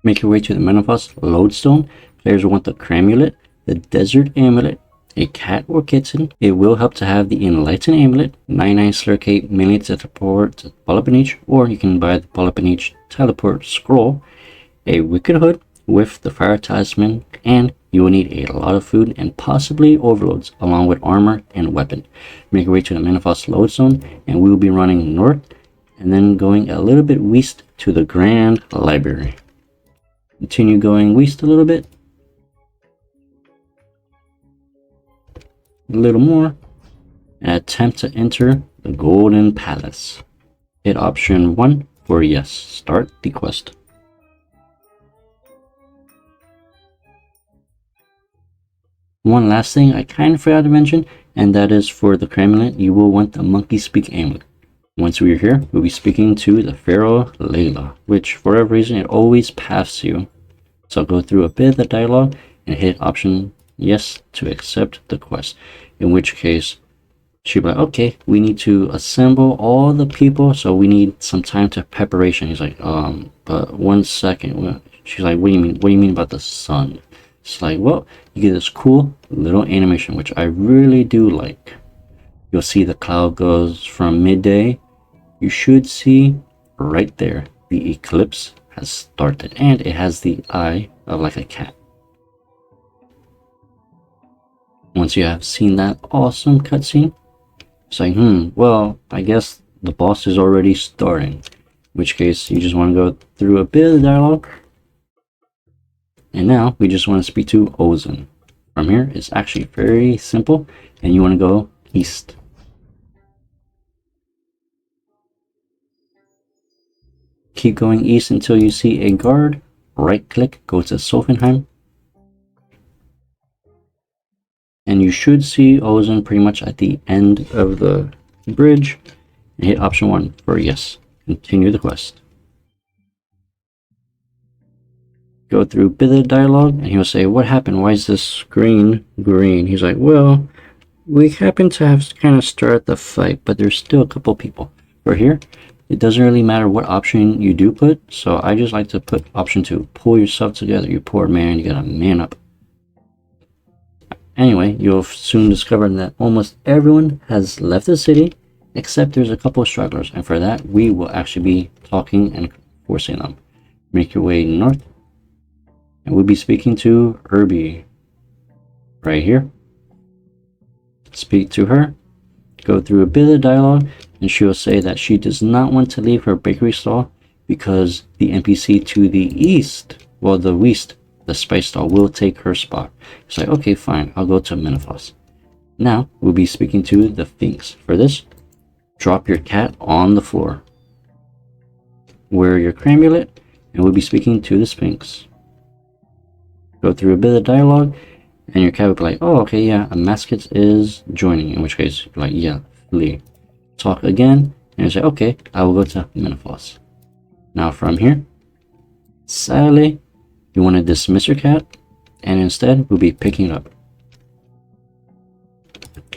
Make your way to the Menopause Lodestone. Players will want the Cramulet, the Desert Amulet, a cat or kitten. It will help to have the Enlightened Amulet, 99 Slurcate, mainly to teleport Polyphenage, or you can buy the Polyphenage Teleport Scroll, a Wicked Hood with the Fire Talisman, and you will need a lot of food and possibly overloads along with armor and weapon. Make your way to the Menopause Lodestone, and we will be running north and then going a little bit west to the Grand Library. Continue going west a little bit. A little more. And attempt to enter the Golden Palace. Hit option 1 for yes. Start the quest. One last thing I kind of forgot to mention, and that is for the Cramulet, you will want the Monkey Speak Amulet. Once we are here, we'll be speaking to the Pharaoh Layla, which for whatever reason it always paths you. So I'll go through a bit of the dialogue and hit option yes to accept the quest. In which case, she'll be like, okay, we need to assemble all the people, so we need some time to preparation. He's like, but 1 second. She's like, what do you mean? What do you mean about the sun? It's like, well, you get this cool little animation, which I really do like. You'll see the cloud goes from midday. You should see right there the eclipse has started, and it has the eye of like a cat. Once you have seen that awesome cutscene, it's like, well, I guess the boss is already starting. In which case, you just want to go through a bit of the dialogue. And now, we just want to speak to Ozen. From here, it's actually very simple, and you want to go east. Keep going east until you see a guard. Right click, go to Sophanem. And you should see Ozen pretty much at the end of the bridge. And hit option 1 for yes. Continue the quest. Go through a bit of dialogue and he'll say, what happened? Why is this screen green? He's like, well, we happen to have kind of started the fight, but there's still a couple people. For here, it doesn't really matter what option you do put, so I just like to put option 2. Pull yourself together, you poor man, you gotta man up. Anyway, you'll soon discover that almost everyone has left the city, except there's a couple of stragglers, and for that, we will actually be talking and forcing them. Make your way north, and we'll be speaking to Herbie. Right here. Speak to her, go through a bit of dialogue, and she'll say that she does not want to leave her bakery stall because the NPC to the east, well, the west, the spice stall, will take her spot. It's like, okay, fine, I'll go to Menopause. Now, we'll be speaking to the Sphinx. For this, drop your cat on the floor. Wear your Cramulet, and we'll be speaking to the Sphinx. Go through a bit of dialogue, and your cat will be like, oh, okay, yeah, Amascut is joining, in which case, you're like, yeah, flee. Talk again, and you say, okay, I will go to Menopause. Now from here, sadly, you want to dismiss your cat, and instead, we'll be picking it up.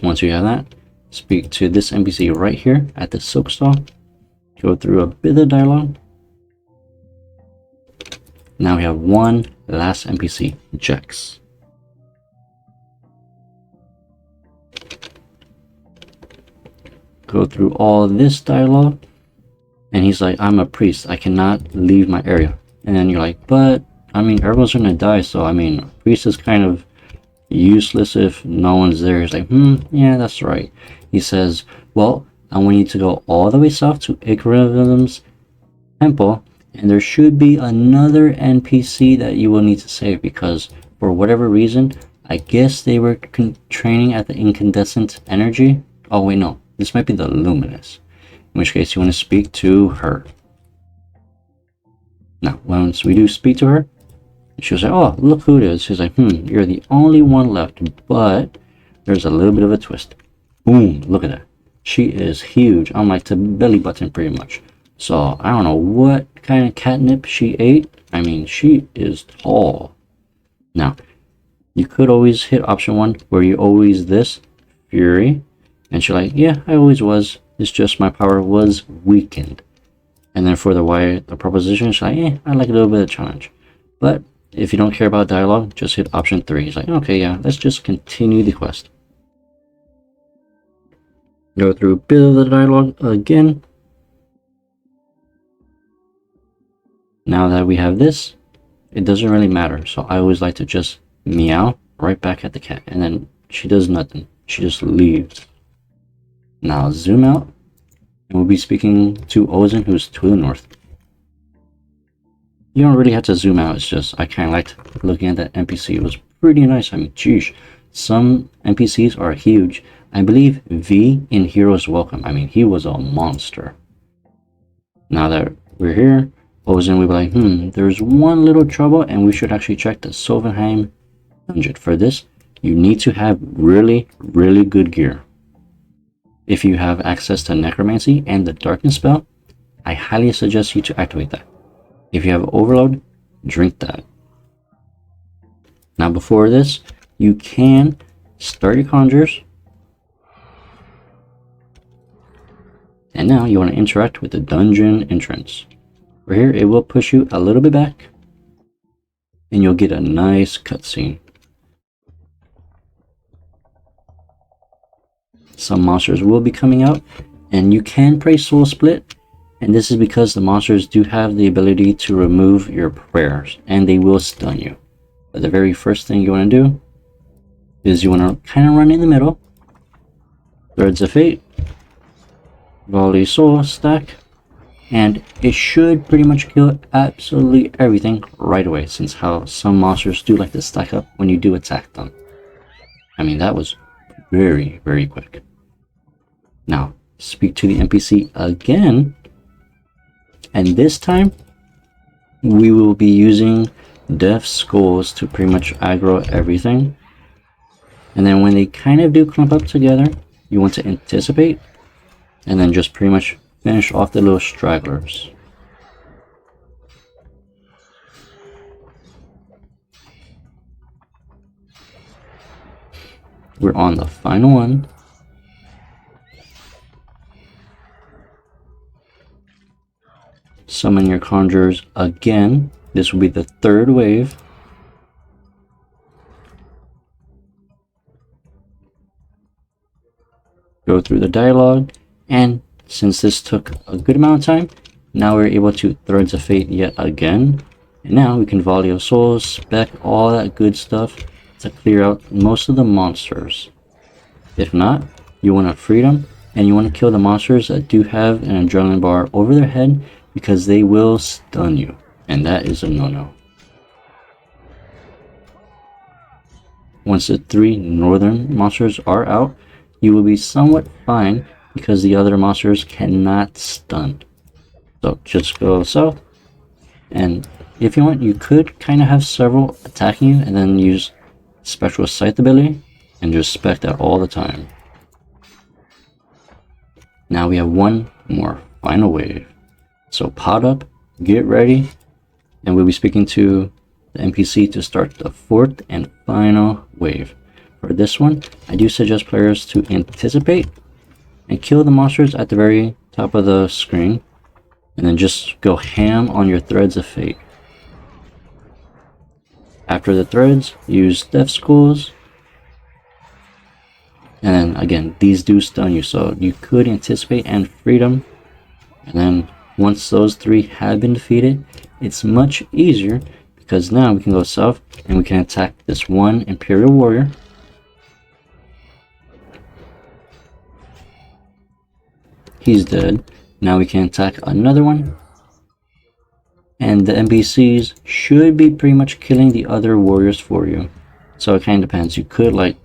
Once you have that, speak to this NPC right here at the silk stall. Go through a bit of dialogue. Now we have one last NPC, Jax. Go through all this dialogue, and he's like, I'm a priest, I cannot leave my area. And then you're like, but I mean, everyone's gonna die, so I mean, priest is kind of useless if no one's there. He's like, yeah, that's right. He says, well, I want you to go all the way south to Eclipse's temple, and there should be another NPC that you will need to save, because for whatever reason, I guess they were training at the incandescent energy. Oh wait, no, this might be the luminous, in which case you want to speak to her. Now, once we do speak to her, she'll say, oh, look who it is. She's like, you're the only one left, but there's a little bit of a twist. Boom, look at that. She is huge, on like the belly button pretty much. So I don't know what kind of catnip she ate. I mean, she is tall. Now, you could always hit option 1 where you always this Fury, and she's like, yeah, I always was. It's just my power was weakened. And then for the proposition, she's like, I like a little bit of challenge. But if you don't care about dialogue, just hit option 3. He's like, okay, yeah, let's just continue the quest. Go through a bit of the dialogue again. Now that we have this, it doesn't really matter. So I always like to just meow right back at the cat, and then she does nothing. She just leaves. Now zoom out, and we'll be speaking to Ozen, who's to the north. You don't really have to zoom out, it's just I kind of liked looking at that NPC. It was pretty nice. I mean, geez, some NPCs are huge. I believe V in Heroes Welcome, I mean, he was a monster. Now that we're here, Ozen will be like, there's one little trouble, and we should actually check the Sophanem dungeon. For this, you need to have really, really good gear. If you have access to Necromancy and the Darkness spell, I highly suggest you to activate that. If you have Overload, drink that. Now before this, you can start your conjures. And now you want to interact with the dungeon entrance. Right here, it will push you a little bit back, and you'll get a nice cutscene. Some monsters will be coming out, and you can pray Soul Split, and this is because the monsters do have the ability to remove your prayers, and they will stun you. But the very first thing you want to do is you want to kind of run in the middle, Threads of Fate, Volley Soul stack, and it should pretty much kill absolutely everything right away, since how some monsters do like to stack up when you do attack them. I mean, that was very, very quick. Now, speak to the NPC again, and this time, we will be using Death Skulls to pretty much aggro everything. And then when they kind of do clump up together, you want to anticipate, and then just pretty much finish off the little stragglers. We're on the final one. Summon your conjurers again. This will be the third wave. Go through the dialogue, and since this took a good amount of time, now we're able to Threads of Fate yet again. And now we can Volley of Souls, spec all that good stuff to clear out most of the monsters. If not, you want to Freedom, and you want to kill the monsters that do have an adrenaline bar over their head, because they will stun you, and that is a no-no. Once the 3 northern monsters are out, you will be somewhat fine because the other monsters cannot stun. So just go south, and if you want, you could kind of have several attacking you and then use Spectral Sight ability and just spec that all the time. Now we have one more final wave. So pot up, get ready, and we'll be speaking to the NPC to start the 4th and final wave. For this one, I do suggest players to anticipate and kill the monsters at the very top of the screen, and then just go ham on your Threads of Fate. After the threads, use Death Skulls, and then again, these do stun you, so you could anticipate and Freedom, and then once those 3 have been defeated, it's much easier because now we can go south and we can attack this one Imperial Warrior. He's dead. Now we can attack another one. And the NPCs should be pretty much killing the other warriors for you. So it kind of depends. You could, like,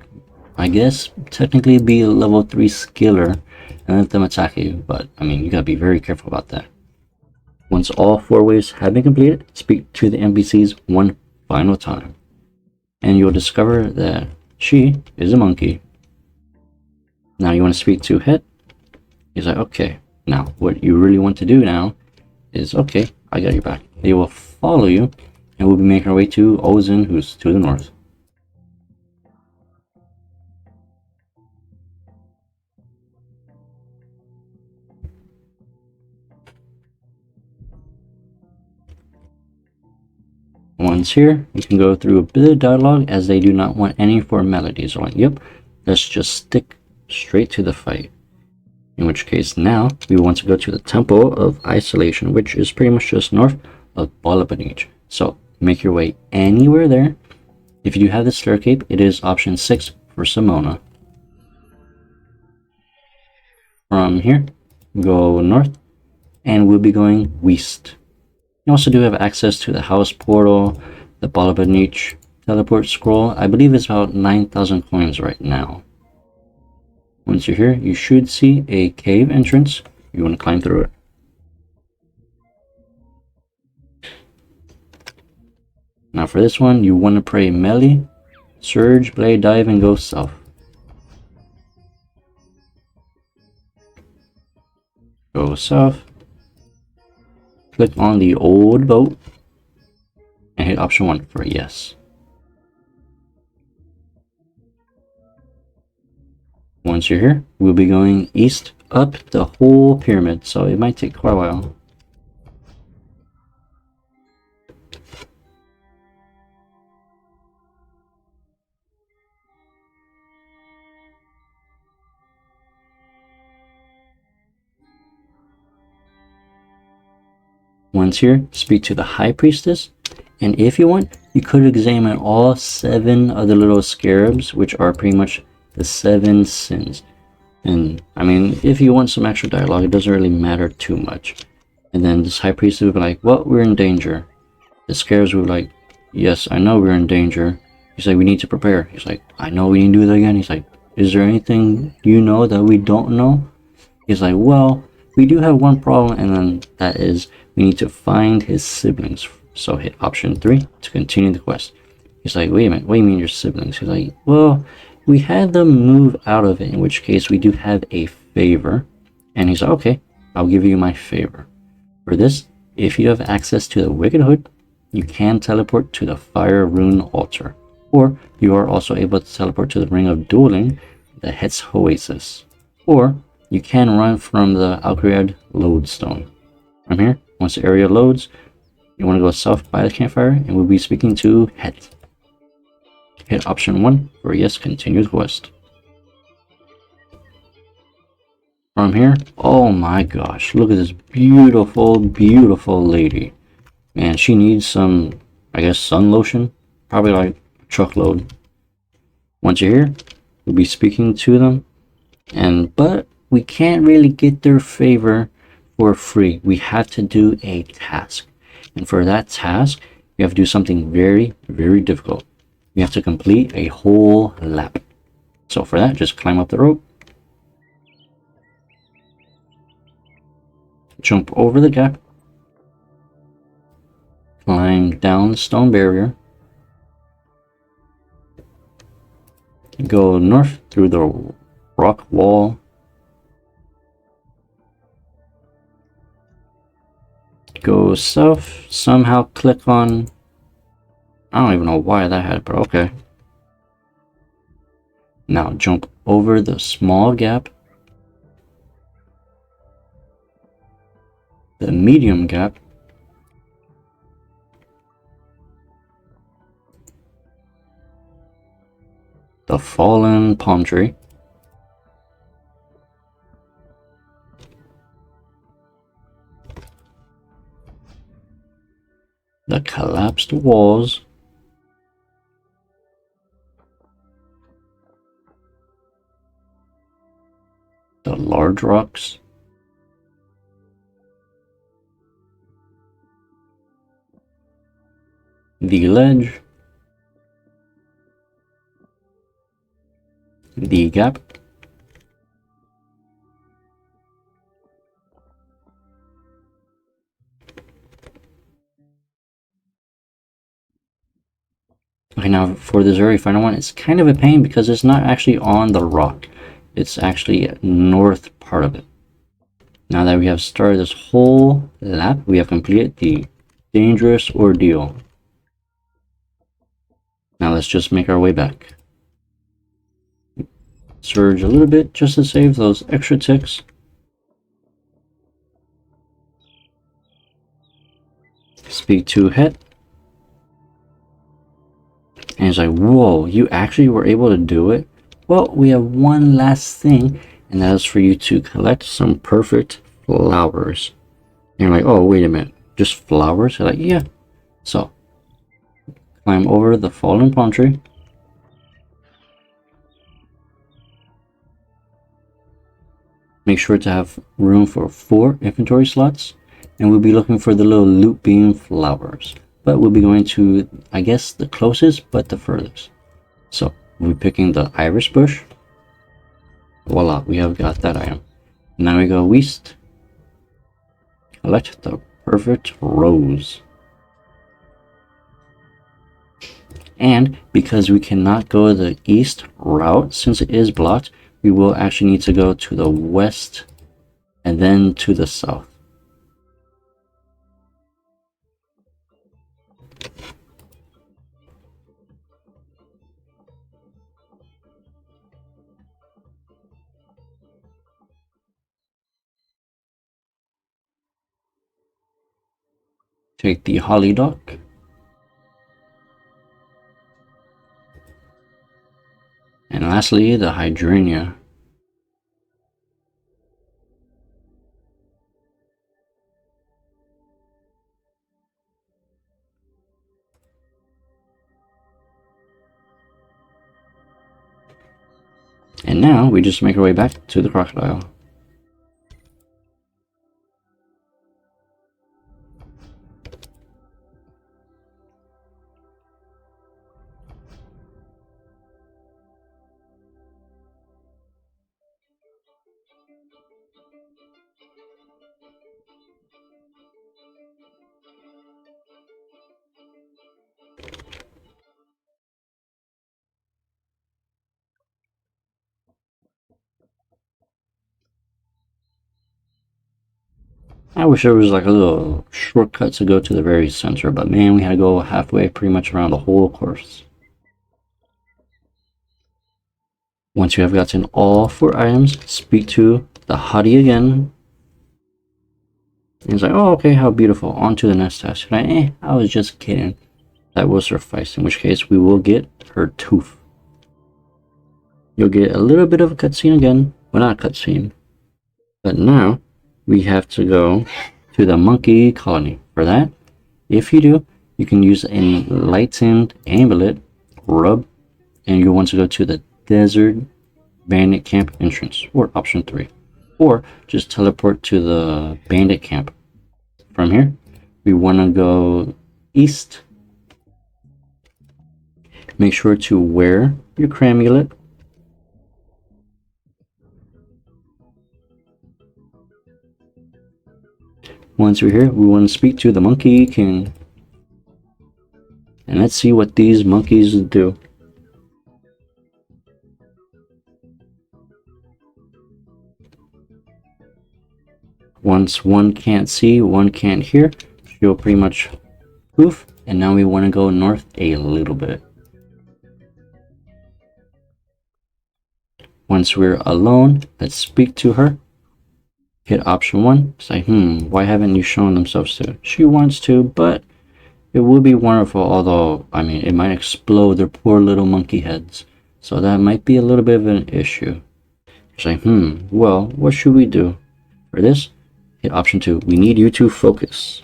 I guess, technically be a level 3 skiller and let them attack you. But, I mean, you gotta be very careful about that. Once all 4 waves have been completed, speak to the NPCs one final time. And you'll discover that she is a monkey. Now you want to speak to Het. He's like, okay, now what you really want to do now is, okay, I got your back. They will follow you, and we'll be making our way to Ozen, who's to the north. Once here, you can go through a bit of dialogue as they do not want any formalities. They're like, yep, let's just stick straight to the fight. In which case now we want to go to the Temple of Isolation, which is pretty much just north of Balabanich. So make your way anywhere there. If you do have the Stair Cape, it is option 6 for Simona. From here, go north, and we'll be going west. You also do have access to the house portal, the Balabanich teleport scroll. I believe it's about 9,000 coins right now. Once you're here, you should see a cave entrance. You want to climb through it. Now for this one, you want to pray melee, surge, blade, dive, and go south. Go south. Click on the old boat and hit option 1 for a yes. Once you're here, we'll be going east up the whole pyramid, so it might take quite a while. Once here, speak to the High Priestess, and if you want, you could examine all 7 of the little scarabs, which are pretty much the 7 sins. And I mean, if you want some extra dialogue, it doesn't really matter too much. And then this High Priestess would be like, well, we're in danger. The scarabs would be like, yes, I know we're in danger. He's like, we need to prepare. He's like, I know we need to do that again. He's like, is there anything you know that we don't know? He's like, well, we do have one problem, and then that is we need to find his siblings. So hit option 3 to continue the quest. He's like, wait a minute, what do you mean your siblings? He's like, well, we had them move out of it, in which case we do have a favor. And he's like, okay, I'll give you my favor. For this, if you have access to the Wicked Hood, you can teleport to the Fire Rune Altar. Or you are also able to teleport to the Ring of Dueling, the Het's Oasis. Or you can run from the Alcread Lodestone. From here, once the area loads, you want to go south by the campfire, and we'll be speaking to Het. Hit option 1 for yes, continue the quest. From here, oh my gosh, look at this beautiful, beautiful lady. Man, she needs some, I guess, sun lotion. Probably like a truckload. Once you're here, we'll be speaking to them. But we can't really get their favor for free. We have to do a task. And for that task, we have to do something very, very difficult. We have to complete a whole lap. So for that, just climb up the rope. Jump over the gap. Climb down the stone barrier. Go north through the rock wall. Go south, somehow click on, I don't even know why that had, but okay. Now jump over the small gap, the medium gap, the fallen palm tree, the collapsed walls, the large rocks, the ledge, the gap, okay. Now for this very final one, it's kind of a pain because it's not actually on the rock. It's actually north part of it. Now that we have started this whole lap, we have completed the dangerous ordeal. Now let's just make our way back. Surge a little bit just to save those extra ticks. Speak to Het. And he's like, whoa, you actually were able to do it? Well, we have one last thing, and that is for you to collect some perfect flowers. And you're like, oh, wait a minute, just flowers? You're like, yeah. So, climb over the fallen palm tree. Make sure to have room for 4 inventory slots, and we'll be looking for the little loot beam flowers. But we'll be going to, I guess, the closest, but the furthest. So, we'll be picking the iris bush. Voila, we have got that item. Now we go east. Collect the perfect rose. And because we cannot go the east route since it is blocked, we will actually need to go to the west and then to the south. Take the holly dock. And lastly, the hydrangea. And now we just make our way back to the crocodile. I wish there was like a little shortcut to go to the very center, but man, we had to go halfway pretty much around the whole course. Once you have gotten all 4 items, speak to the hottie again. And he's like, oh, okay, how beautiful. On to the next task. Like, I was just kidding. That will suffice, in which case we will get her tooth. You'll get a little bit of a cutscene again. Well, not a cutscene. But now, we have to go to the monkey colony. For that, if you do, you can use an enlightened amulet, rub, and you'll want to go to the desert bandit camp entrance, or option 3. Or just teleport to the bandit camp. From here, we want to go east. Make sure to wear your cramulet. Once we're here, we want to speak to the Monkey King. And let's see what these monkeys do. Once one can't see, one can't hear, she'll pretty much poof. And now we want to go north a little bit. Once we're alone, let's speak to her. Hit option 1. Say, why haven't you shown themselves soon? She wants to, but it would be wonderful, although, I mean, it might explode their poor little monkey heads. So that might be a little bit of an issue. She's like, well, what should we do? For this, hit option 2. We need you to focus.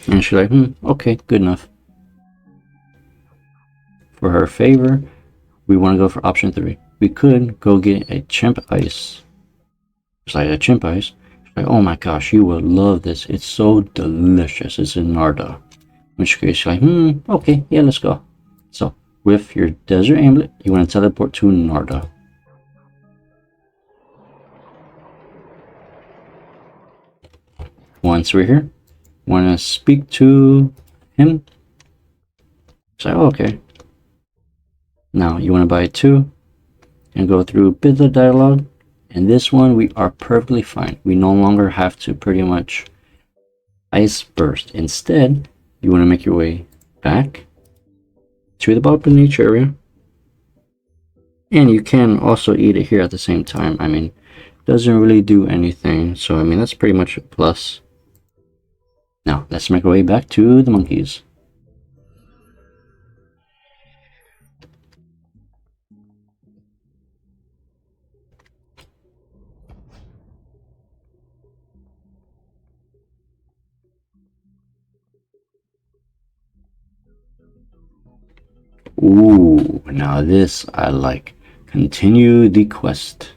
And she's like, okay, good enough. For her favor, we want to go for option 3. We could go get a chimp ice. It's like a chimp ice. It's like, oh my gosh, you will love this. It's so delicious. It's in Narda. In which case, you're like, okay, yeah, let's go. So, with your desert amulet, you want to teleport to Narda. Once we're here, want to speak to him. It's like, oh, okay. Now, you want to buy 2 and go through a bit of dialogue. And this one, we are perfectly fine. We no longer have to pretty much ice burst. Instead, you want to make your way back to the bottom beach area. And you can also eat it here at the same time. I mean, it doesn't really do anything. So, I mean, that's pretty much a plus. Now, let's make our way back to the monkeys. Ooh, now this I like. Continue the quest.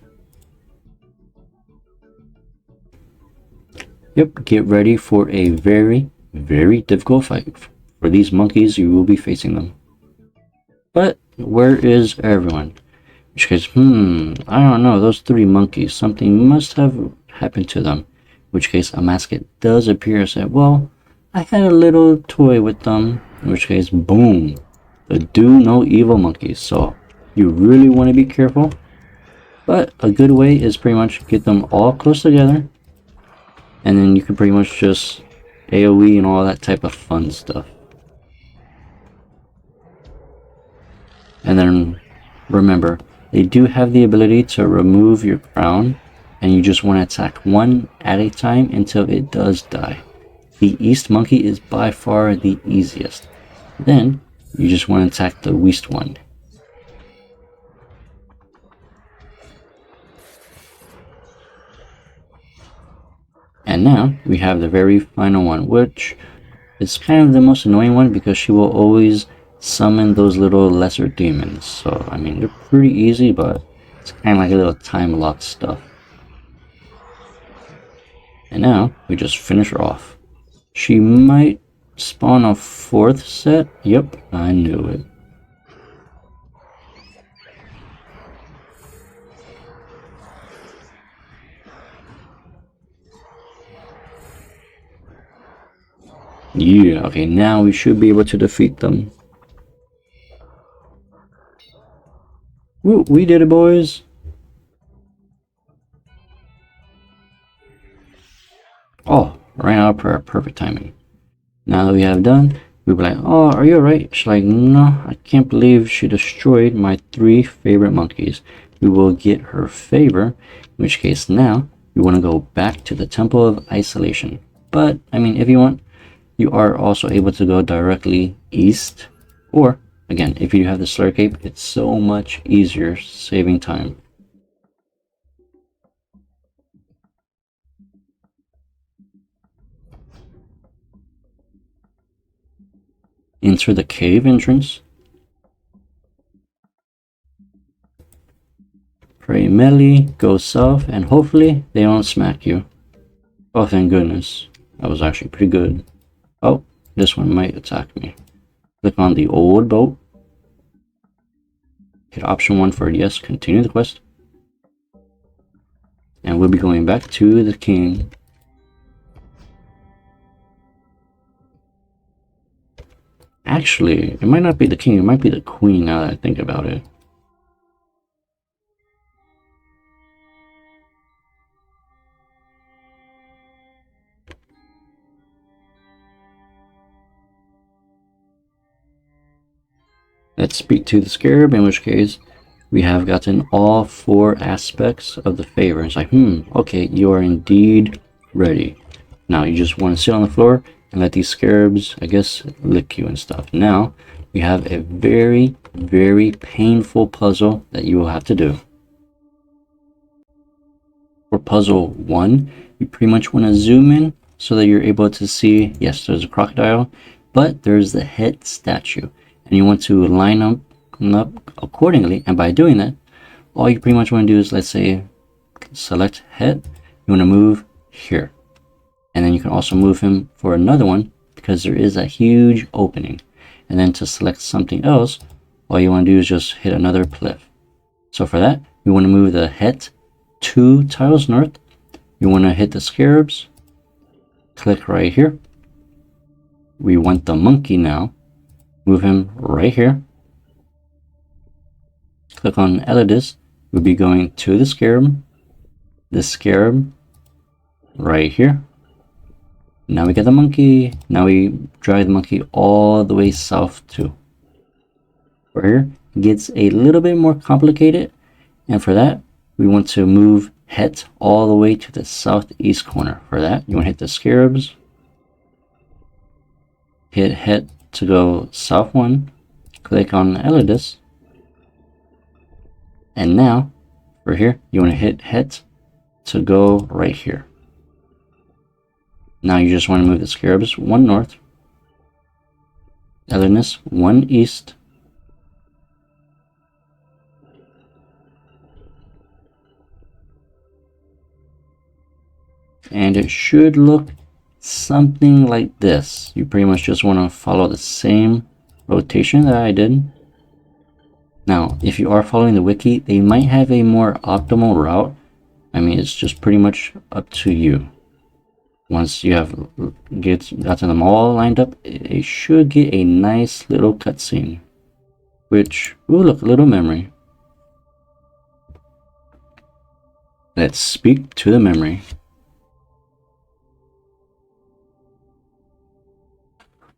Yep, get ready for a very, very difficult fight. For these monkeys, you will be facing them. But where is everyone? Which case, I don't know, those three monkeys, something must have happened to them. Which case, Amascut does appear and said, well, I had a little toy with them. In which case, boom, the do no evil monkeys. So you really want to be careful. But a good way is pretty much get them all close together. And then you can pretty much just AoE and all that type of fun stuff. And then remember, they do have the ability to remove your crown, and you just want to attack one at a time until it does die. The East Monkey is by far the easiest. Then you just want to attack the West one. And now we have the very final one, which is kind of the most annoying one because she will always summon those little lesser demons. So, I mean, they're pretty easy, but it's kind of like a little time lock stuff. And now we just finish her off. She might spawn a fourth set. Yep, I knew it. Yeah, okay, now we should be able to defeat them. Woo, we did it, boys. Oh, ran out of prayer. Perfect timing. Now that we have done, we'll be like, oh, are you alright? She's like, no, I can't believe she destroyed my 3 favorite monkeys. We will get her favor, in which case now we want to go back to the Temple of Isolation. But, I mean, if you want, you are also able to go directly east, or, again, if you have the Slur Cape, it's so much easier, saving time. Enter the cave entrance. Pray melee, go south, and hopefully they don't smack you. Oh, thank goodness. That was actually pretty good. Oh, this one might attack me. Click on the old boat. Hit option 1 for yes, continue the quest. And we'll be going back to the king. Actually, it might not be the king, it might be the queen now that I think about it. Let's speak to the scarab, in which case we have gotten all 4 aspects of the favor. It's like, okay, you are indeed ready. Now you just want to sit on the floor and let these scarabs, I guess, lick you and stuff. Now we have a very, very painful puzzle that you will have to do. For puzzle 1, you pretty much want to zoom in so that you're able to see, yes, there's a crocodile, but there's the head statue. And you want to line up accordingly, and by doing that, all you pretty much want to do is, let's say, select head, you want to move here. And then you can also move him for another one, because there is a huge opening. And then to select something else, all you want to do is just hit another cliff. So for that, you want to move the head 2 tiles north. You want to hit the scarabs, click right here. We want the monkey now. Move him right here. Click on Elidis. We'll be going to the scarab right here. Now we get the monkey. Now we drag the monkey all the way south too. Right here, it gets a little bit more complicated, and for that we want to move Het all the way to the southeast corner. For that, you want to hit the scarabs, hit Het to go south 1, click on Elidis, and now for here you want to hit Het to go right here. Now you just want to move the scarabs 1 north, Elenus 1 east. And it should look something like this. You pretty much just want to follow the same rotation that I did. Now, if you are following the wiki, they might have a more optimal route. I mean, it's just pretty much up to you. Once you have gotten them all lined up, it should get a nice little cutscene. Which, ooh, look, a little memory. Let's speak to the memory.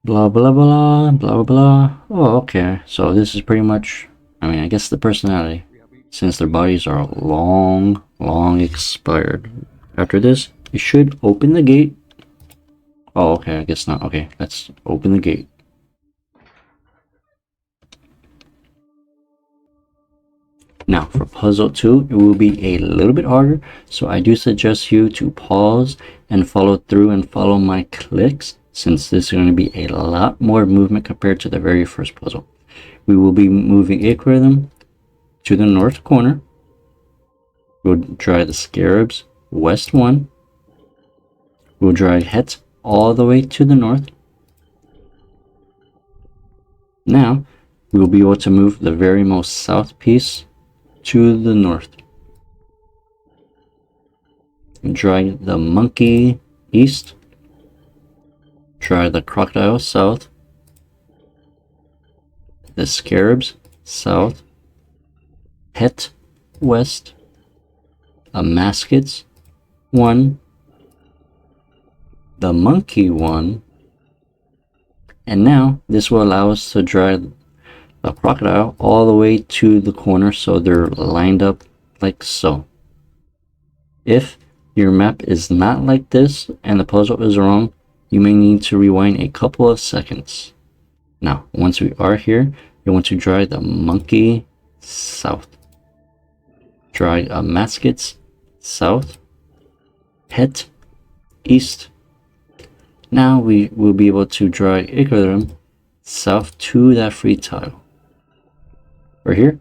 Blah blah blah blah blah. Oh, okay. So this is pretty much, I mean, I guess the personality, since their bodies are long expired. After this, you should open the gate. Oh, okay, I guess not. Okay, let's open the gate. Now, for puzzle 2, it will be a little bit harder, so I do suggest you to pause and follow through and follow my clicks, since this is going to be a lot more movement compared to the very first puzzle. We will be moving Eclipse to the north corner. We'll drag the Scarabs west 1. We'll drag Het all the way to the north. Now, we will be able to move the very most south piece to the north. Drag the monkey east. Drag the crocodile south. The scarabs south. Het west. Amascut 1. The monkey 1. And now this will allow us to drag the crocodile all the way to the corner, so they're lined up like so. If your map is not like this and the puzzle is wrong, you may need to rewind a couple of seconds. Now, once we are here, you want to drag the monkey south. Drag Amascut south. Het east. Now we will be able to drag Eclipse south to that free tile. Right here,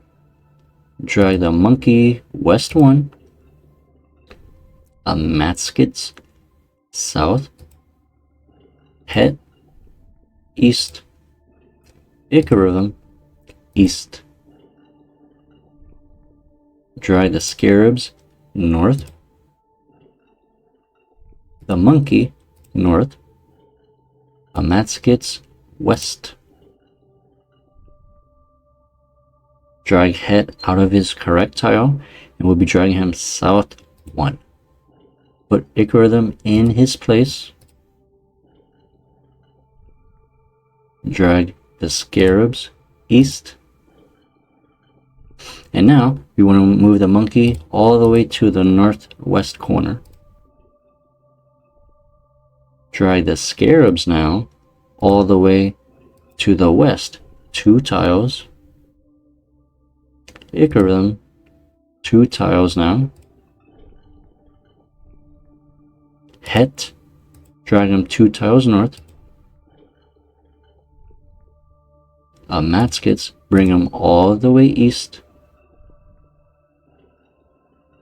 drag the monkey west 1, Amascut south, Het east, Eclipse east. Drag the scarabs north, the monkey north, Amascut west. Drag Het out of his correct tile, and we'll be dragging him south 1. Put Eclipse in his place. Drag the scarabs east. And now we want to move the monkey all the way to the northwest corner. Drag the scarabs now all the way to the west, 2 tiles. Eclipse 2 tiles now. Het, drag him 2 tiles north. Amascut, bring him all the way east.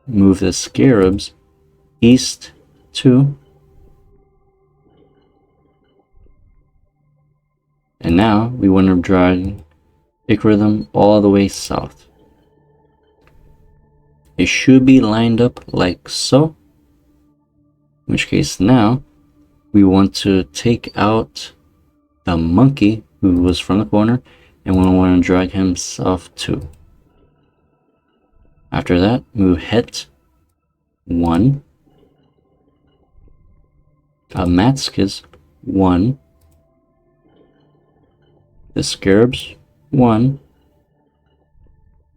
Move the scarabs east 2. And now we want to drag Eclipse all the way south. It should be lined up like so. In which case now we want to take out the monkey who was from the corner, and we want to drag him south too. After that, move Het 1, Amascut 1, the scarabs 1,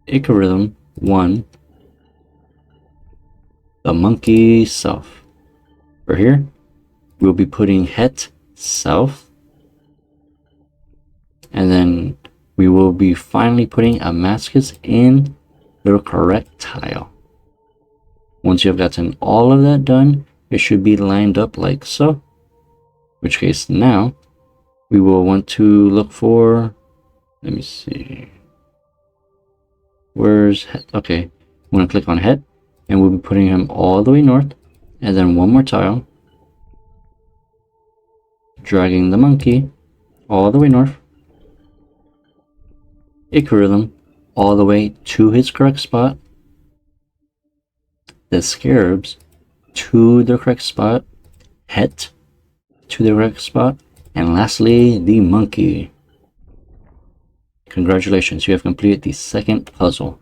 Eclipse 1, the monkey south. For here, we'll be putting Het south, and then we will be finally putting Amascut in the correct tile. Once you have gotten all of that done, it should be lined up like so. In which case now, we will want to look for, let me see, where's head? Okay, I'm going to click on head, and we'll be putting him all the way north, and then one more tile, dragging the monkey all the way north, Eclipse all the way to his correct spot, the scarabs to the correct spot, head to the correct spot, and lastly the monkey. Congratulations, you have completed the second puzzle.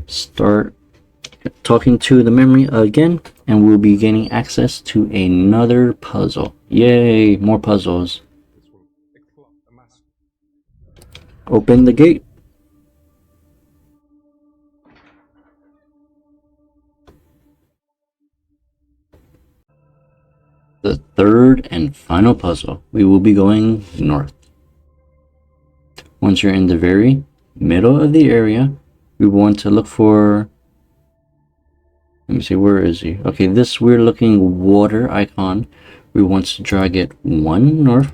Start talking to the memory again, and we'll be gaining access to another puzzle. Yay, more puzzles. Open the gate. The third and final puzzle, we will be going north. Once you're in the very middle of the area, we want to look for, let me see, where is he? Okay, this weird looking water icon, we want to drag it one north,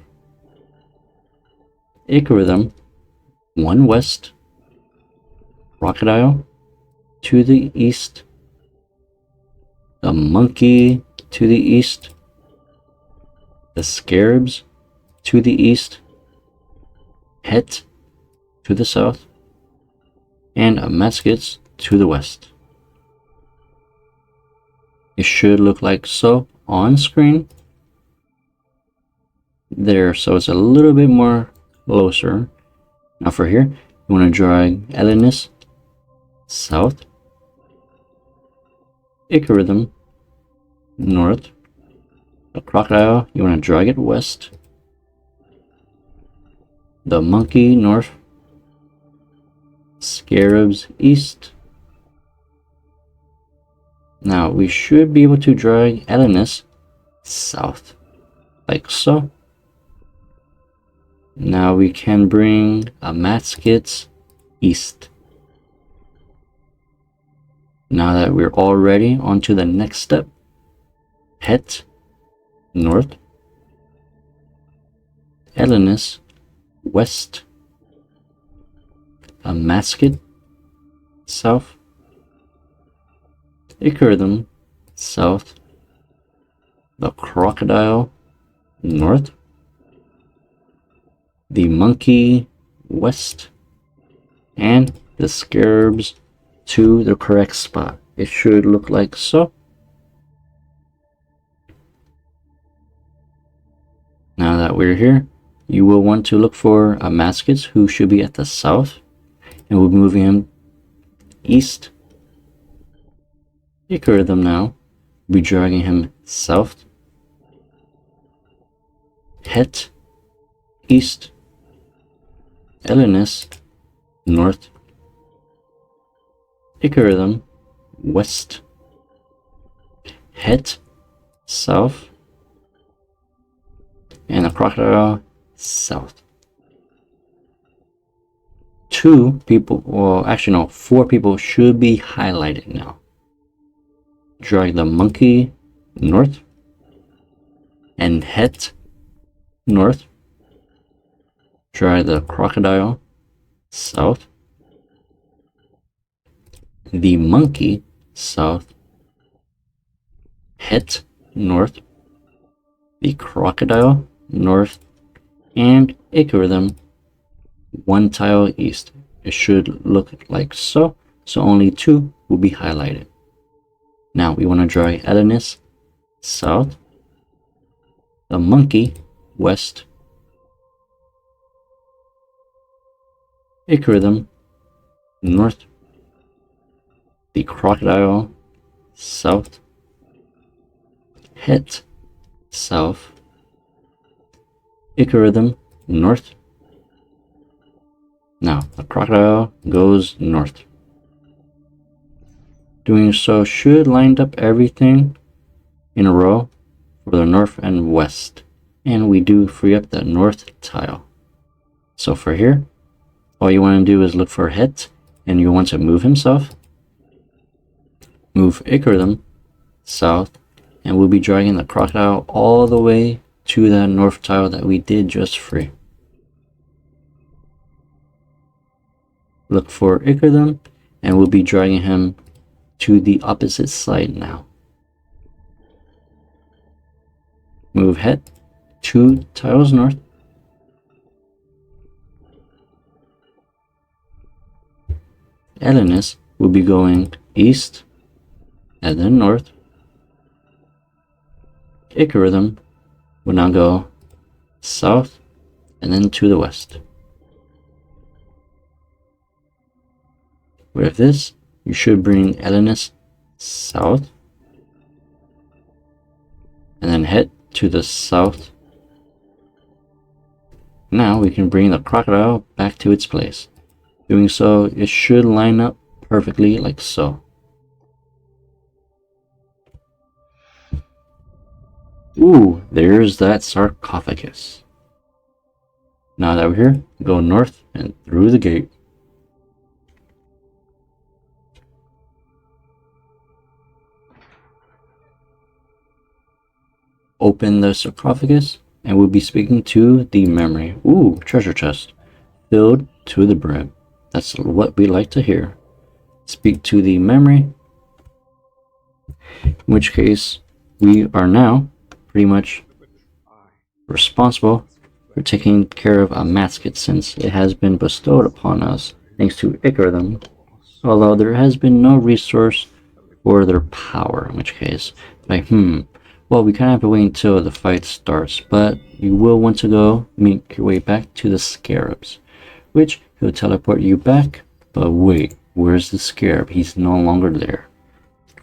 Eclipse one west, Crocodile to the east, the monkey to the east, the scarabs to the east, het to the south, and Amascut to the west. It should look like so on screen. There, so it's a little bit more closer. Now for here, you want to drag Elenis south, Eclipse north, the crocodile, you want to drag it west, the monkey north, scarabs east. Now we should be able to drag Elenis south, like so. Now we can bring Amascut east. Now that we're all ready, on to the next step. Het north, Elenis west, Amascut south, Eclipse south, the crocodile north, the monkey west, and the scarabs to the correct spot. It should look like so. Now that we're here, you will want to look for Amascut, who should be at the south, and we'll be moving him east. Eclipse now, we'll be dragging him south, het east, Elenis north, Eclipse west, het south, and the crocodile south. 2 people, well actually no, 4 people should be highlighted now. Drag the monkey north, and het north, drag the crocodile south, the monkey south, het north, the crocodile north, and Eclipse one tile east. It should look like so, so only 2 will be highlighted. Now we want to drag Elenis south, the monkey west, Eclipse north, the crocodile south, het south, Eclipse north. Now the crocodile goes north. Doing so should line up everything in a row for the north and west, and we do free up the north tile. So for here, all you want to do is look for het, and you want to move himself, move Eclipse south, and we'll be dragging the crocodile all the way to that north tile that we did just free. Look for Ichabod, and we'll be dragging him to the opposite side now. Move head 2 tiles north. Elenus will be going east and then north. Ichabod will now go south and then to the west. With this, you should bring Elenus south and then head to the south. Now we can bring the crocodile back to its place. Doing so, it should line up perfectly like so. Ooh, there's that sarcophagus. Now that we're here, go north and through the gate. Open the sarcophagus, and we'll be speaking to the memory. Ooh, treasure chest. Filled to the brim. That's what we like to hear. Speak to the memory. In which case, we are now pretty much responsible for taking care of Amascut, since it has been bestowed upon us thanks to Ichabod, although there has been no resource for their power, in which case, like, well, we kind of have to wait until the fight starts, but you will want to go make your way back to the scarabs, which he'll teleport you back. But wait, where's the scarab? He's no longer there.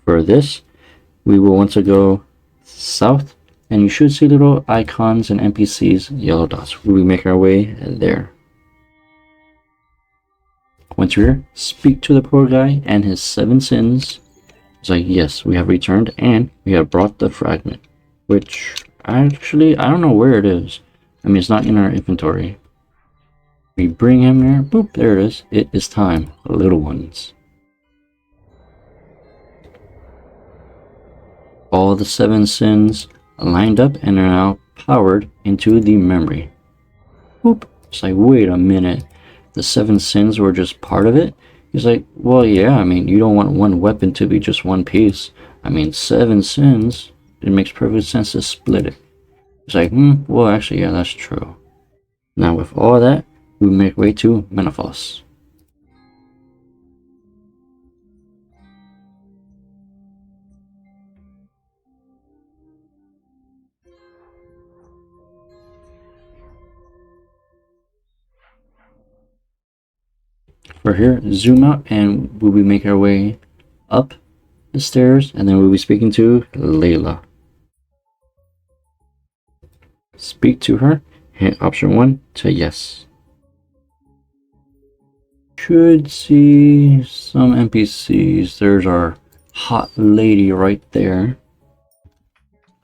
For this, we will want to go south, and you should see little icons and NPCs, yellow dots. We make our way there. Once you're here, speak to the poor guy and his 7 sins. It's like, yes, we have returned and we have brought the fragment, which actually, I don't know where it is. I mean, it's not in our inventory. We bring him here, boop, there it is. It is time, little ones. All the 7 sins lined up and are now powered into the memory. Boop. It's like, wait a minute. The 7 sins were just part of it? He's like, well, yeah, I mean, you don't want one weapon to be just one piece. I mean, 7 sins, it makes perfect sense to split it. It's like, well, actually, yeah, that's true. Now, with all that, we make way to Menopause. We're here, zoom out, and we'll be making our way up the stairs, and then we'll be speaking to Layla. Speak to her, hit option 1 to yes. Should see some NPCs. There's our hot lady right there.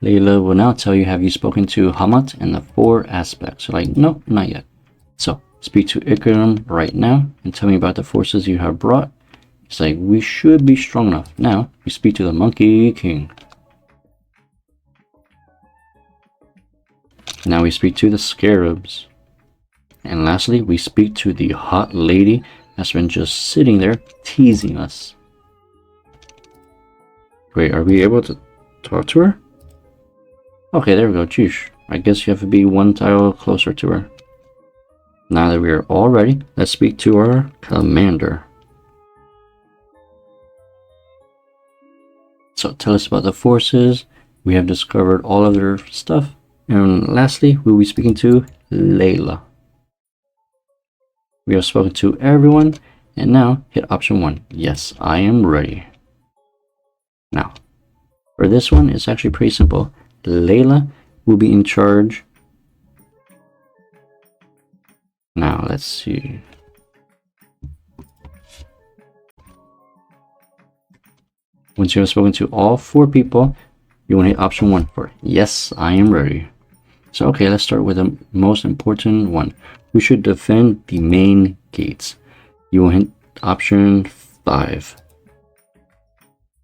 Layla will now tell you, have you spoken to Hamat and the 4 aspects? You're like, no, not yet. So, speak to Ichabod right now and tell me about the forces you have brought. It's like, we should be strong enough. Now, we speak to the Monkey King. Now we speak to the Scarabs. And lastly, we speak to the hot lady that's been just sitting there teasing us. Wait, are we able to talk to her? Okay, there we go. Jeez, I guess you have to be 1 tile closer to her. Now that we are all ready, let's speak to our commander. So tell us about the forces. We have discovered all of their stuff. And lastly, we'll be speaking to Layla. We have spoken to everyone, and now hit option 1. Yes, I am ready. Now, for this one, it's actually pretty simple. Layla will be in charge. Now, let's see. Once you have spoken to all 4 people, you want to hit option 1 for yes, I am ready. So, okay, let's start with the most important one. We should defend the main gates. You will hit option 5.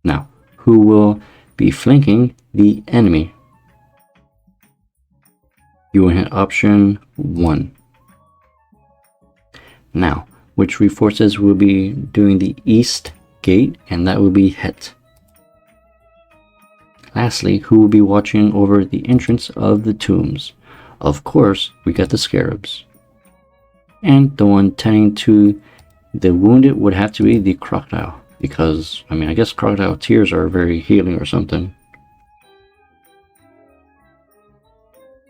Now, who will be flanking the enemy. You will hit option 1. Now, which 3 forces will be doing the east gate, and that will be Het. Lastly, who will be watching over the entrance of the tombs? Of course, we got the scarabs. And the one tending to the wounded would have to be the crocodile, because, I mean, I guess crocodile tears are very healing or something.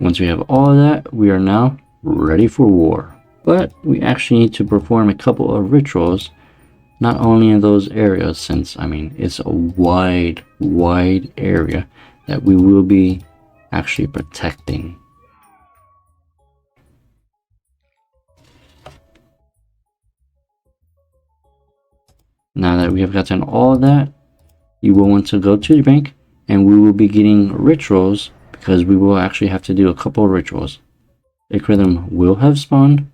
Once we have all of that, we are now ready for war. But we actually need to perform a couple of rituals, not only in those areas, since, I mean, it's a wide area that we will be actually protecting. Now that we have gotten all of that, you will want to go to the bank, and we will be getting rituals, because we will actually have to do a couple of rituals. Eclipse will have spawned.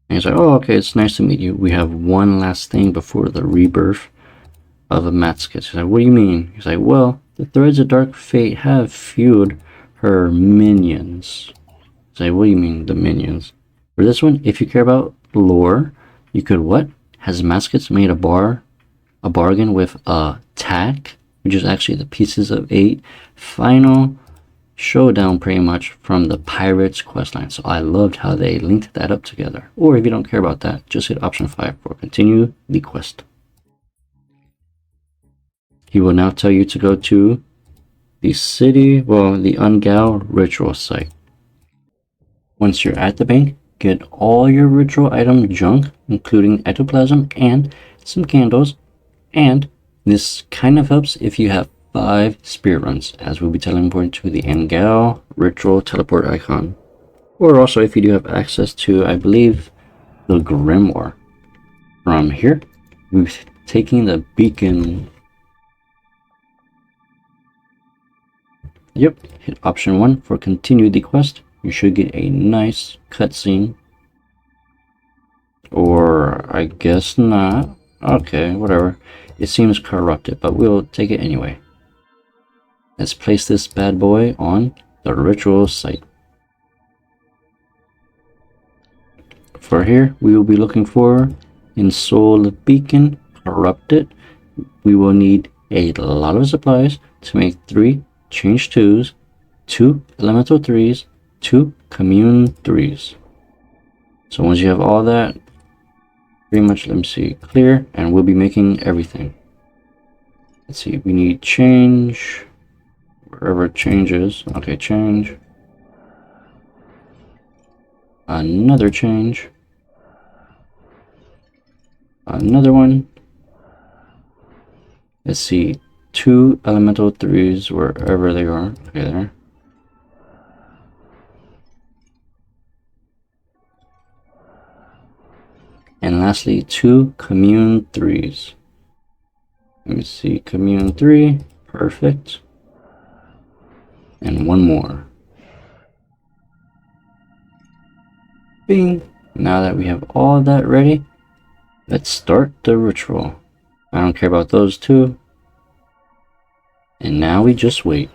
And he's like, oh, okay, it's nice to meet you. We have one last thing before the rebirth of Amascut. He's like, what do you mean? He's like, well, the threads of dark fate have fueled her minions. He's like, what do you mean, the minions? For this one, if you care about lore, you could what? Has Amascut made a bargain with Tack, which is actually the pieces of 8 final Showdown, pretty much from the Pirates questline. So I loved how they linked that up together. Or if you don't care about that, just hit option 5 for continue the quest. He will now tell you to go to the city, well, the Ungal ritual site. Once you're at the bank, get all your ritual item junk, including ectoplasm and some candles, and this kind of helps if you have 5 spirit runs, as we'll be teleporting to the Ungal ritual teleport icon. Or also if you do have access to, I believe, the Grimoire. From here, we're taking the beacon. Yep, hit option 1 for continue the quest. You should get a nice cutscene. Or I guess not. Okay, whatever. It seems corrupted, but we'll take it anyway. Let's place this bad boy on the ritual site. For here, we will be looking for Ensouled Beacon, Corrupted. We will need a lot of supplies to make 3 Change 2s, 2 Elemental 3s, 2 Commune 3s. So once you have all that, pretty much, let me see, clear, and we'll be making everything. Let's see, we need change, wherever change is. Okay, change. Another change. Another one. Let's see, 2 elemental 3s wherever they are. Okay, there. And lastly, 2 commune 3s. Let me see, commune 3, perfect. And one more. Bing! Now that we have all that ready, let's start the ritual. I don't care about those 2. And now we just wait.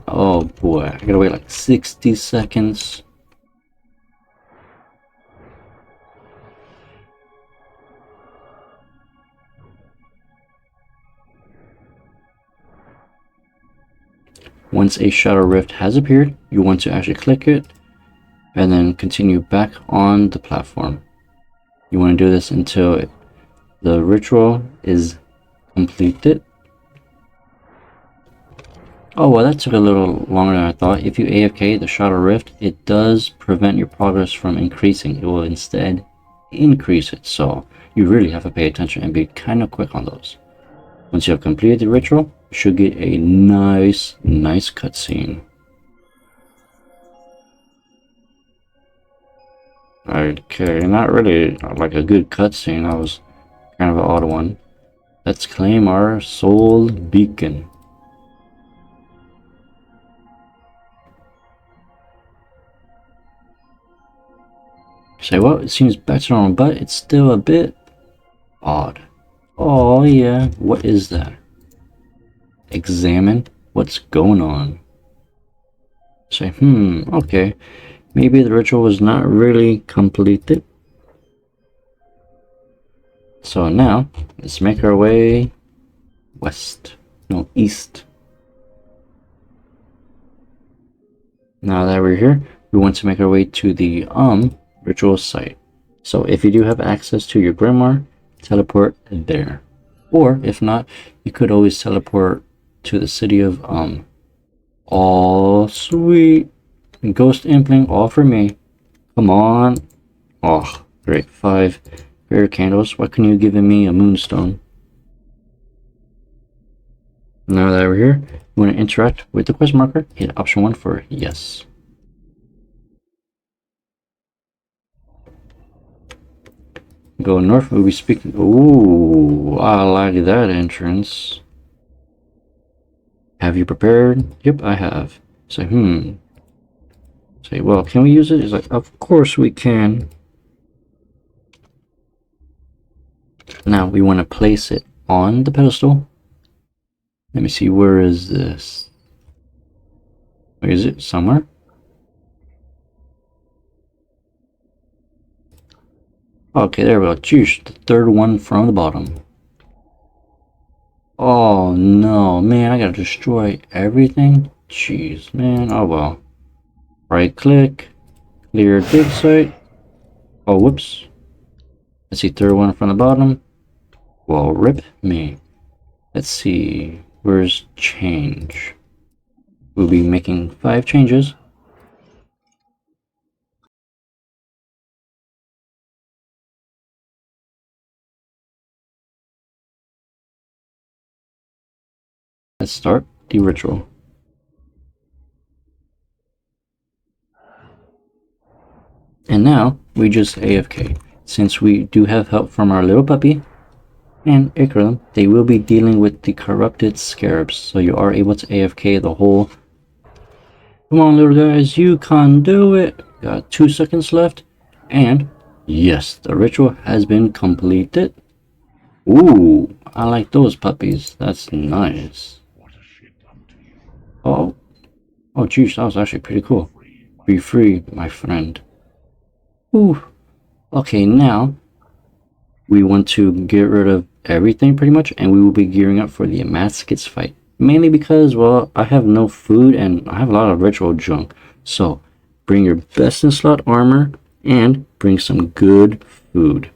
Oh boy, I gotta wait like 60 seconds. Once a shadow rift has appeared, you want to actually click it and then continue back on the platform. You want to do this until the ritual is completed. Oh, well, that took a little longer than I thought. If you AFK the shadow rift, it does prevent your progress from increasing. It will instead increase it. So you really have to pay attention and be kind of quick on those. Once you have completed the ritual, you should get a nice cutscene. Okay, not really like a good cutscene. That was kind of an odd one. Let's claim our soul beacon. Say, well, it seems better on, but it's still a bit odd. Oh yeah, what is that? Examine what's going on. Say, okay. Maybe the ritual was not really completed. So now, let's make our way west. No, east. Now that we're here, we want to make our way to the ritual site. So if you do have access to your grimoire, teleport there. Or if not, you could always teleport to the city of Oh sweet. Ghost Impling, all for me. Come on. Oh, great. 5 rare candles. Why couldn't you give me a moonstone? Now that we're here, we want to interact with the quest marker. Hit option 1 for yes. Go north, we'll be speaking. Ooh, I like that entrance. Have you prepared? Yep, I have. Say, Say, well, can we use it? He's like, of course we can. Now we want to place it on the pedestal. Let me see, where is this? Where is it? Somewhere? Okay, there we go. Choose the third one from the bottom. Oh no, man, I gotta destroy everything? Jeez, man, oh well. Right click, clear dig site. Oh, whoops. Let's see, third one from the bottom. Well, rip me. Let's see, where's change? We'll be making 5 changes. Let's start the ritual. And now, we just AFK. Since we do have help from our little puppy and Eclipse, they will be dealing with the corrupted scarabs, so you are able to AFK the whole. Come on, little guys, you can do it. Got 2 seconds left, and yes, the ritual has been completed. Ooh, I like those puppies. That's nice. Oh, geez, that was actually pretty cool. Be free, my friend. Ooh. Okay, now we want to get rid of everything pretty much, and we will be gearing up for the Amascut Fight. Mainly because, well, I have no food and I have a lot of ritual junk. So, bring your best in slot armor and bring some good food.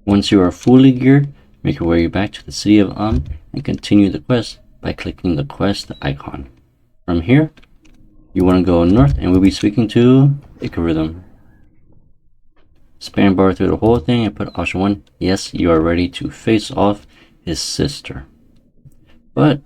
Once you are fully geared, make your way back to the city of and continue the quest by clicking the quest icon. From here, you want to go north and we'll be speaking to Eclipse. Spam bar through the whole thing and put option 1. Yes, you are ready to face off his sister. But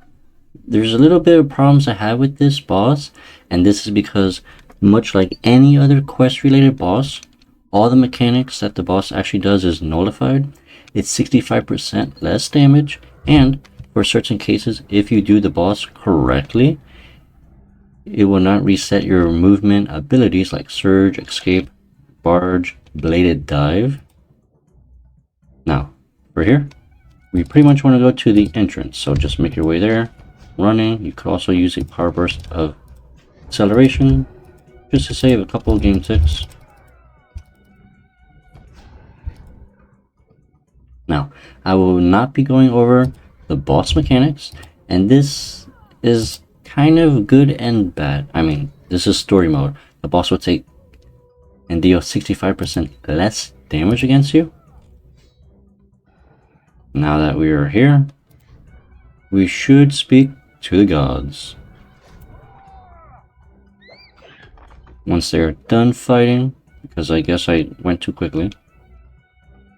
there's a little bit of problems I have with this boss, and this is because much like any other quest related boss, all the mechanics that the boss actually does is nullified. It's 65% less damage, and for certain cases, if you do the boss correctly, it will not reset your movement abilities like surge, escape, barge, bladed dive. Now, for here, we pretty much want to go to the entrance, so just make your way there. Running, you could also use a power burst of acceleration just to save a couple of game ticks. Now, I will not be going over the boss mechanics, and this is kind of good and bad. I mean, this is story mode. The boss will take and deal 65% less damage against you. Now that we are here, we should speak to the gods. Once they're done fighting, because I guess I went too quickly,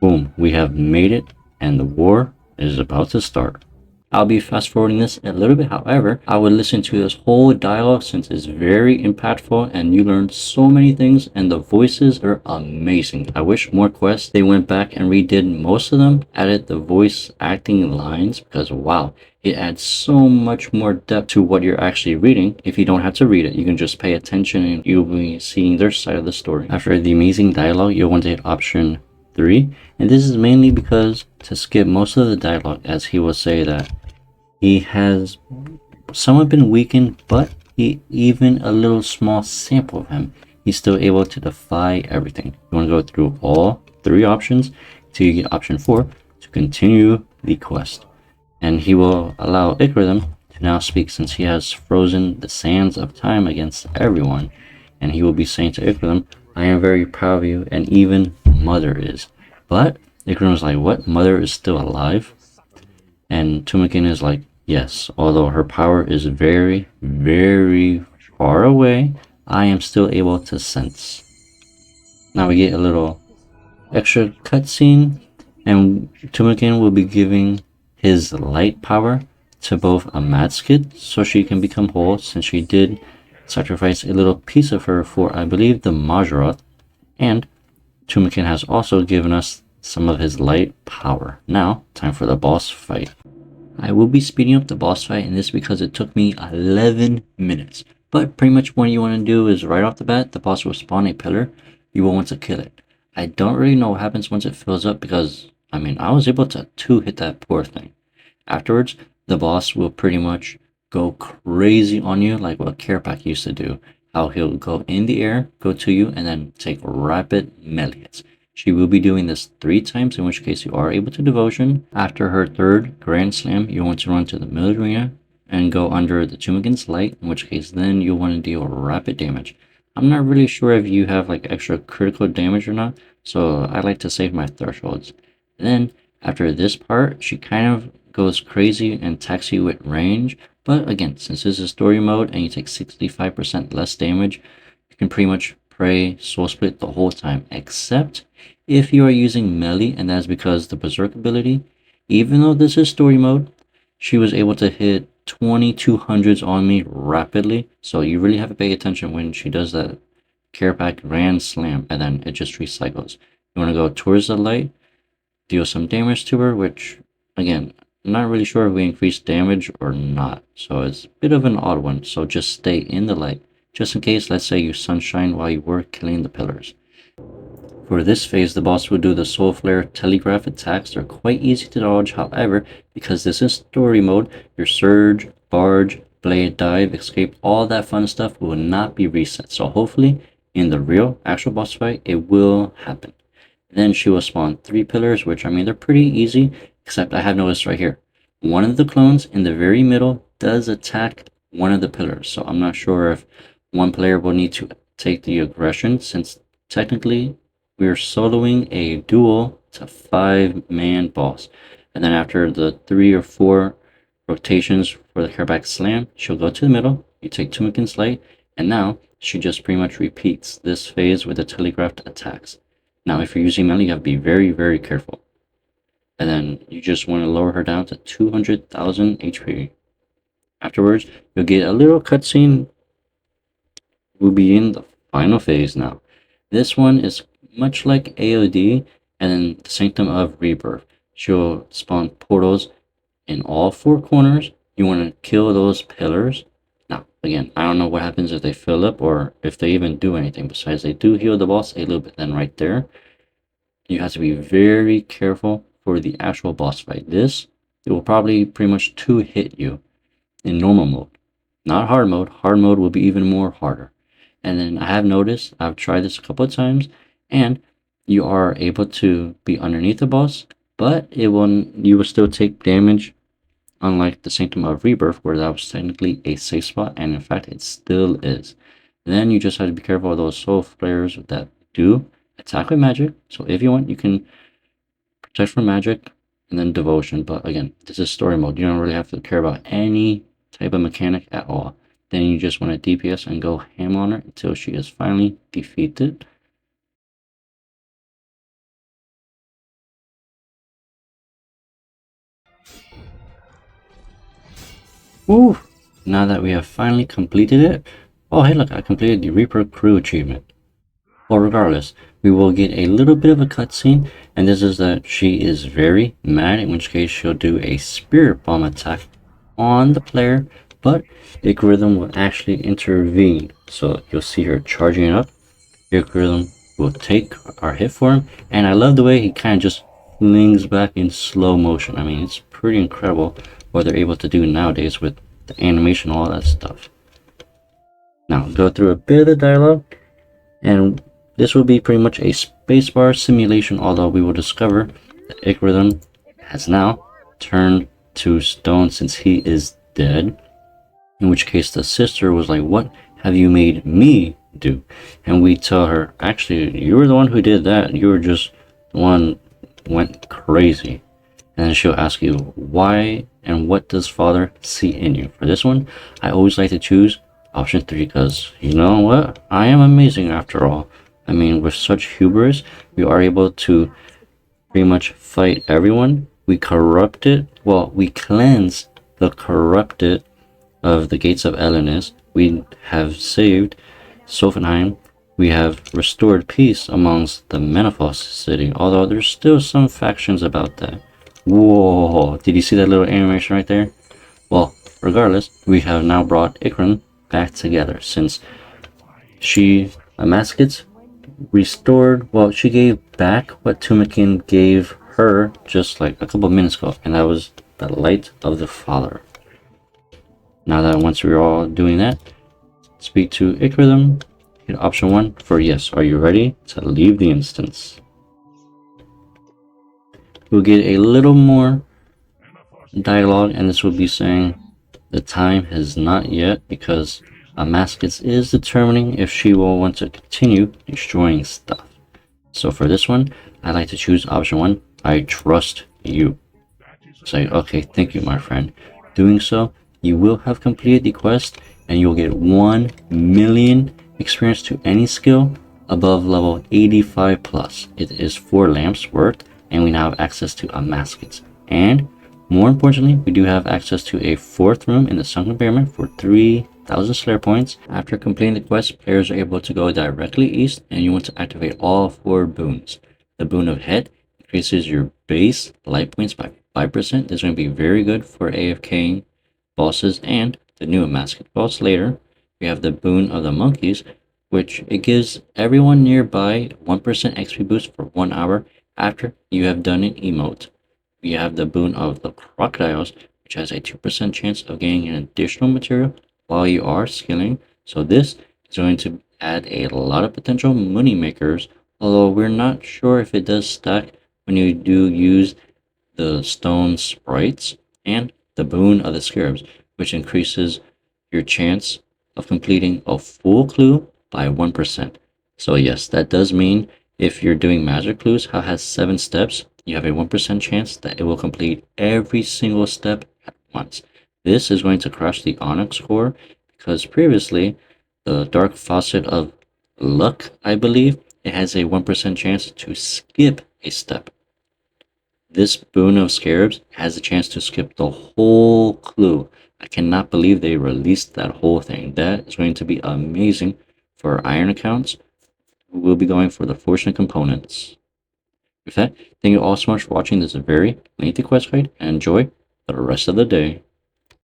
boom, we have made it, and the war is about to start. I'll be fast forwarding this a little bit, however, I would listen to this whole dialogue since it's very impactful and you learn so many things and the voices are amazing. I wish more quests they went back and redid most of them, added the voice acting lines, because wow, it adds so much more depth to what you're actually reading. If you don't have to read it, you can just pay attention and you'll be seeing their side of the story. After the amazing dialogue, you'll want to hit option 3, and this is mainly because to skip most of the dialogue, as he will say that he has somewhat been weakened, but even a little small sample of him, he's still able to defy everything. You want to go through all 3 options till you get option 4 to continue the quest. And he will allow Icrhythm to now speak since he has frozen the sands of time against everyone. And he will be saying to Icrhythm, I am very proud of you, and even Mother is. But Icrhythm's like, what? Mother is still alive? And Tumeken is like, yes, although her power is very, very far away, I am still able to sense. Now we get a little extra cutscene, and Tumeken will be giving his light power to both Amascut so she can become whole, since she did sacrifice a little piece of her for, I believe, the Majorath, and Tumeken has also given us some of his light power. Now, time for the boss fight. I will be speeding up the boss fight in this because it took me 11 minutes. But pretty much what you want to do is right off the bat, the boss will spawn a pillar. You will want to kill it. I don't really know what happens once it fills up because, I mean, I was able to 2-hit that poor thing. Afterwards, the boss will pretty much go crazy on you like what Carapac used to do. How he'll go in the air, go to you, and then take rapid melee hits. She will be doing this 3 times, in which case you are able to devotion. After her 3rd Grand Slam, you want to run to the middle arena and go under the Tumeken's Light, in which case then you'll want to deal rapid damage. I'm not really sure if you have like extra critical damage or not, so I like to save my thresholds. And then after this part, she kind of goes crazy and attacks you with range, but again, since this is story mode and you take 65% less damage, you can pretty much pray soul split the whole time, except if you are using melee, and that's because the berserk ability, even though this is story mode, she was able to hit 2200s on me rapidly, so you really have to pay attention when she does that Carapac Grand Slam, and then it just recycles. You want to go towards the light, deal some damage to her, which, again, I'm not really sure if we increase damage or not, so it's a bit of an odd one, so just stay in the light, just in case, let's say you sunshine while you were killing the pillars. For this phase, the boss will do the Soul Flare Telegraph attacks. They're quite easy to dodge, however, because this is story mode, your Surge, Barge, Blade, Dive, Escape, all that fun stuff will not be reset. So hopefully, in the real, actual boss fight, it will happen. Then she will spawn 3 pillars, which, I mean, they're pretty easy, except I have noticed right here. One of the clones in the very middle does attack one of the pillars. So I'm not sure if one player will need to take the aggression, since technically we're soloing a duel to 5-man boss. And then after the 3 or 4 rotations for the Carapac Slam, she'll go to the middle, you take Tumeken's Light, and now she just pretty much repeats this phase with the telegraphed attacks. Now if you're using melee, you have to be very, very careful. And then you just want to lower her down to 200,000 HP. Afterwards, you'll get a little cutscene. We'll be in the final phase now. This one is much like AOD and then the Sanctum of Rebirth. She'll spawn portals in all 4 corners. You want to kill those pillars. Now, again, I don't know what happens if they fill up or if they even do anything. Besides, they do heal the boss a little bit. Then right there, you have to be very careful for the actual boss fight. This, it will probably pretty much 2-hit you in normal mode. Not hard mode. Hard mode will be even more harder. And then I have noticed, I've tried this a couple of times, and you are able to be underneath the boss, but you will still take damage, unlike the Sanctum of Rebirth, where that was technically a safe spot, and in fact it still is. Then you just have to be careful of those soul flares that do attack with magic. So if you want, you can protect from magic and then devotion, but again, this is story mode. You don't really have to care about any type of mechanic at all. Then you just want to DPS and go ham on her until she is finally defeated. Woo! Now that we have finally completed it. Oh, hey, look, I completed the Reaper Crew achievement. Well, regardless, we will get a little bit of a cutscene, and this is that she is very mad, in which case she'll do a Spirit Bomb attack on the player, but Eclipse will actually intervene. So you'll see her charging it up. Eclipse We'll take our hit for him, and I love the way he kind of just flings back in slow motion. I mean, it's pretty incredible what they're able to do nowadays with the animation, all that stuff. Now, go through a bit of the dialogue, and this will be pretty much a spacebar simulation, although we will discover that Icrhythm has now turned to stone since he is dead. In which case the sister was like, "What have you made me do?" And we tell her, "Actually, you were the one who did that. You were just the one went crazy." And then she'll ask you, "Why and what does Father see in you?" For this one, I always like to choose option 3 because, you know what? I am amazing after all. I mean, with such hubris, we are able to pretty much fight everyone. We corrupt it. Well, we cleanse the corrupted of the gates of Elenis. We have saved Sophanem. We have restored peace amongst the Menopause city, although there's still some factions about that. Whoa, did you see that little animation right there? Well, regardless, we have now brought Icrhythm back together since Amascut restored, well, she gave back what Tumeken gave her just like a couple minutes ago, and that was the light of the Father. Now that once we're all doing that, speak to Icrhythm, hit option 1 for yes. Are you ready to leave the instance? We'll get a little more dialogue, and this will be saying the time has not yet, because Amascut is determining if she will want to continue destroying stuff. So for this one, I like to choose option 1. I trust you. Say, okay, thank you, my friend. Doing so, you will have completed the quest, and you'll get 1 million experience to any skill above level 85 plus. It is 4 lamps worth, and we now have access to Amascut. And more importantly, we do have access to a 4th room in the Sunken Pyramid for 3,000 Slayer points. After completing the quest, players are able to go directly east, and you want to activate all 4 boons. The boon of Head increases your base life points by 5%. This is going to be very good for AFK bosses and the new Amascut boss later. We have the boon of the monkeys, which it gives everyone nearby 1% XP boost for 1 hour after you have done an emote. We have the boon of the crocodiles, which has a 2% chance of gaining an additional material while you are skilling. So this is going to add a lot of potential money makers, although we're not sure if it does stack when you do use the stone sprites, and the boon of the scarabs, which increases your chance of completing a full clue by 1%. So yes, that does mean if you're doing magic clues, how it has 7 steps, you have a 1% chance that it will complete every single step at once. This is going to crush the Onyx core, because previously, the Dark Faucet of Luck, I believe, it has a 1% chance to skip a step. This boon of scarabs has a chance to skip the whole clue. I cannot believe they released that whole thing. That is going to be amazing for iron accounts who will be going for the fortunate components. With that, thank you all so much for watching this very lengthy quest guide, and enjoy the rest of the day.